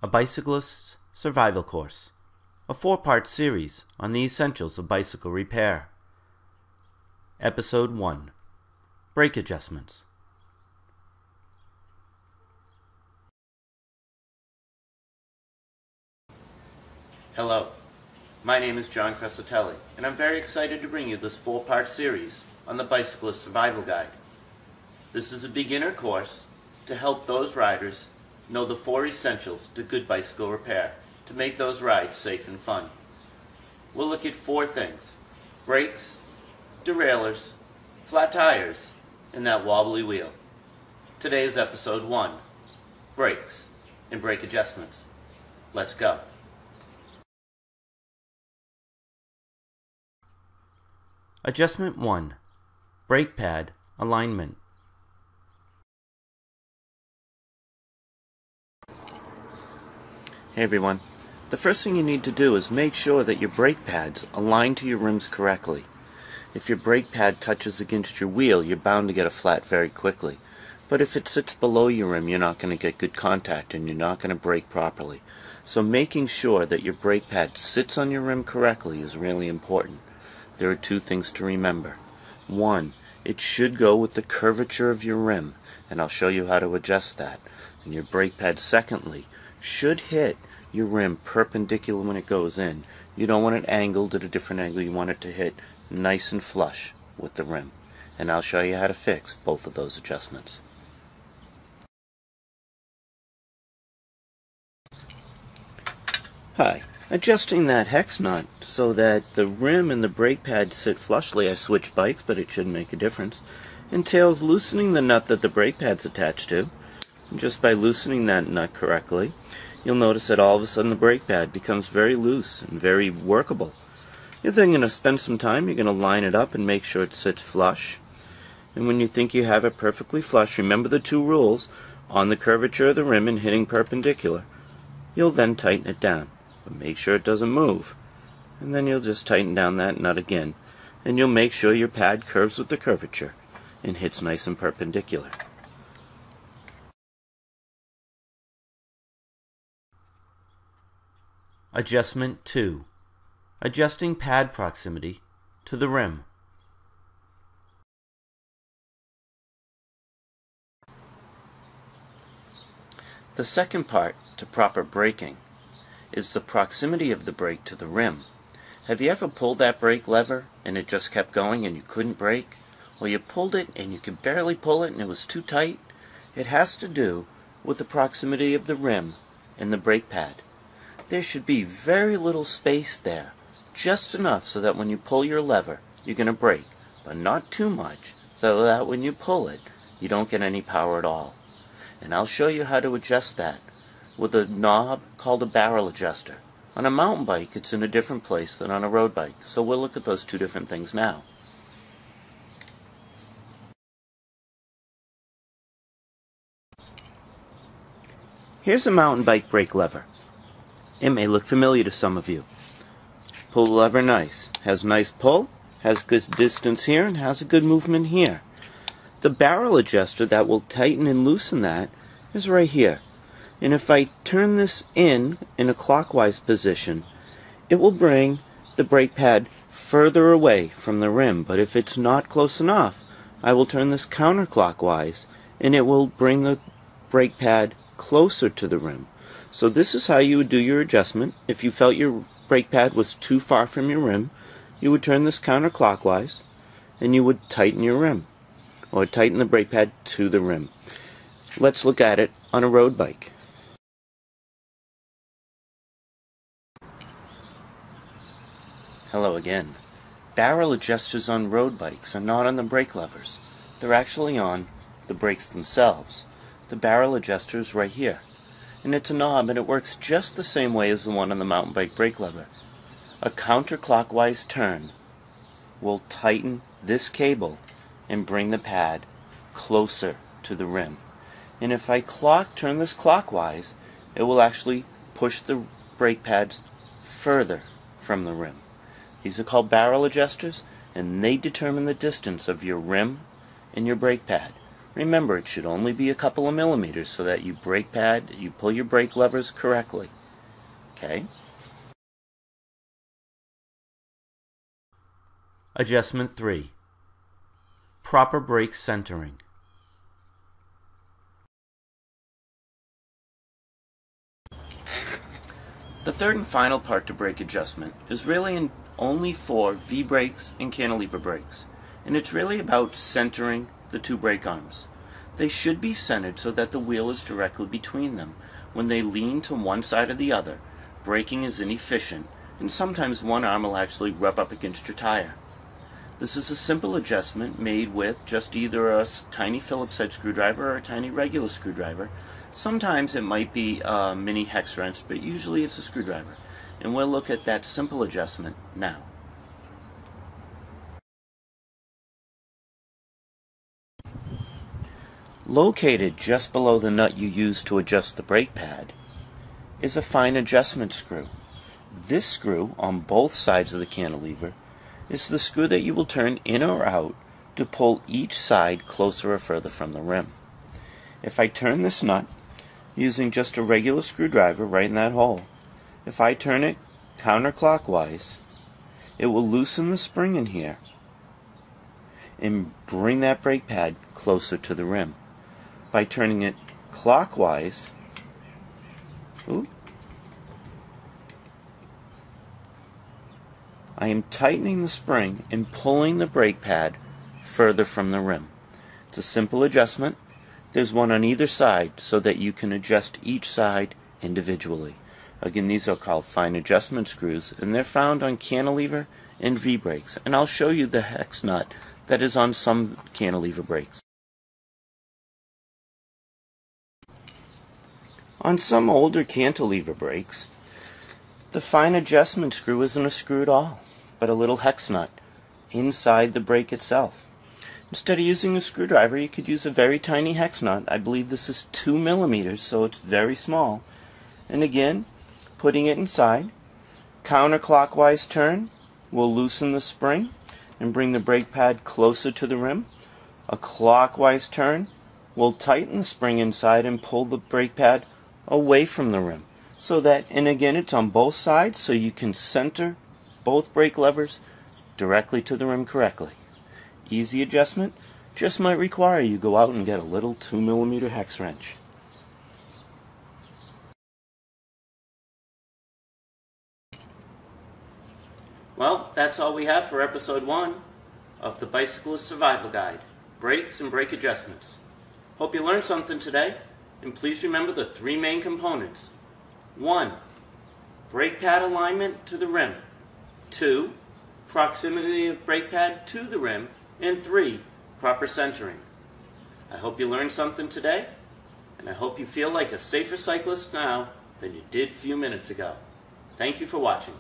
A Bicyclist's Survival Course, a 4-part series on the essentials of bicycle repair. Episode 1, Brake Adjustments. Hello, my name is John Crescitelli, and I'm very excited to bring you this 4-part series on the Bicyclist Survival Guide. This is a beginner course to help those riders know the 4 essentials to good bicycle repair to make those rides safe and fun. We'll look at 4 things: brakes, derailleurs, flat tires, and that wobbly wheel. Today is episode 1, brakes and brake adjustments. Let's go. Adjustment 1, brake pad alignment. Hey everyone, the first thing you need to do is make sure that your brake pads align to your rims correctly. If your brake pad touches against your wheel, you're bound to get a flat very quickly. But if it sits below your rim, you're not going to get good contact and you're not going to brake properly. So making sure that your brake pad sits on your rim correctly is really important. There are 2 things to remember. 1, it should go with the curvature of your rim, and I'll show you how to adjust that. And your brake pad, secondly, should hit your rim perpendicular when it goes in. You don't want it angled at a different angle. You want it to hit nice and flush with the rim. And I'll show you how to fix both of those adjustments. Hi. Adjusting that hex nut so that the rim and the brake pad sit flushly. I switched bikes, but it shouldn't make a difference. Entails loosening the nut that the brake pad's attached to. And just by loosening that nut correctly, you'll notice that all of a sudden the brake pad becomes very loose and very workable. You're then going to spend some time, you're going to line it up and make sure it sits flush. And when you think you have it perfectly flush, remember the 2 rules on the curvature of the rim and hitting perpendicular. You'll then tighten it down, but make sure it doesn't move. And then you'll just tighten down that nut again, and you'll make sure your pad curves with the curvature and hits nice and perpendicular. Adjustment 2, adjusting pad proximity to the rim. The second part to proper braking is the proximity of the brake to the rim. Have you ever pulled that brake lever and it just kept going and you couldn't brake? Or you pulled it and you could barely pull it and it was too tight? It has to do with the proximity of the rim and the brake pad. There should be very little space there, just enough so that when you pull your lever, you're going to brake, but not too much, so that when you pull it, you don't get any power at all. And I'll show you how to adjust that with a knob called a barrel adjuster. On a mountain bike, it's in a different place than on a road bike, so we'll look at those 2 different things now. Here's a mountain bike brake lever. It may look familiar to some of you. Pull the lever nice. Has nice pull, has good distance here, and has a good movement here. The barrel adjuster that will tighten and loosen that is right here. And if I turn this in a clockwise position, it will bring the brake pad further away from the rim. But if it's not close enough, I will turn this counterclockwise and it will bring the brake pad closer to the rim. So this is how you would do your adjustment. If you felt your brake pad was too far from your rim, you would turn this counterclockwise and you would tighten your rim, or tighten the brake pad to the rim. Let's look at it on a road bike. Hello again. Barrel adjusters on road bikes are not on the brake levers. They're actually on the brakes themselves. The barrel adjuster is right here. And it's a knob, and it works just the same way as the one on the mountain bike brake lever. A counterclockwise turn will tighten this cable and bring the pad closer to the rim. And if I turn this clockwise, it will actually push the brake pads further from the rim. These are called barrel adjusters, and they determine the distance of your rim and your brake pad. Remember, it should only be a couple of millimeters so that you pull your brake levers correctly. Okay? Adjustment 3. Proper brake centering. The third and final part to brake adjustment is really only for V-brakes and cantilever brakes, and it's really about centering the two brake arms. They should be centered so that the wheel is directly between them. When they lean to one side or the other, braking is inefficient, and sometimes one arm will actually rub up against your tire. This is a simple adjustment made with just either a tiny Phillips head screwdriver or a tiny regular screwdriver. Sometimes it might be a mini hex wrench, but usually it's a screwdriver. And we'll look at that simple adjustment now. Located just below the nut you use to adjust the brake pad is a fine adjustment screw. This screw on both sides of the cantilever is the screw that you will turn in or out to pull each side closer or further from the rim. If I turn this nut using just a regular screwdriver right in that hole, if I turn it counterclockwise, it will loosen the spring in here and bring that brake pad closer to the rim. By turning it clockwise, I am tightening the spring and pulling the brake pad further from the rim. It's a simple adjustment. There's one on either side so that you can adjust each side individually. Again, these are called fine adjustment screws, and they're found on cantilever and V-brakes. And I'll show you the hex nut that is on some cantilever brakes. On some older cantilever brakes, the fine adjustment screw isn't a screw at all, but a little hex nut inside the brake itself. Instead of using a screwdriver, you could use a very tiny hex nut. I believe this is 2 millimeters, so it's very small. And again, putting it inside, counterclockwise turn will loosen the spring and bring the brake pad closer to the rim. A clockwise turn will tighten the spring inside and pull the brake pad away from the rim. So that, and again, it's on both sides, so you can center both brake levers directly to the rim correctly. Easy adjustment, just might require you go out and get a little 2 millimeter hex wrench. Well, that's all we have for episode 1 of the Bicyclist Survival Guide, Brakes and Brake Adjustments. Hope you learned something today, and please remember the 3 main components. 1. Brake pad alignment to the rim. 2. Proximity of brake pad to the rim. And 3. Proper centering. I hope you learned something today, and I hope you feel like a safer cyclist now than you did a few minutes ago. Thank you for watching.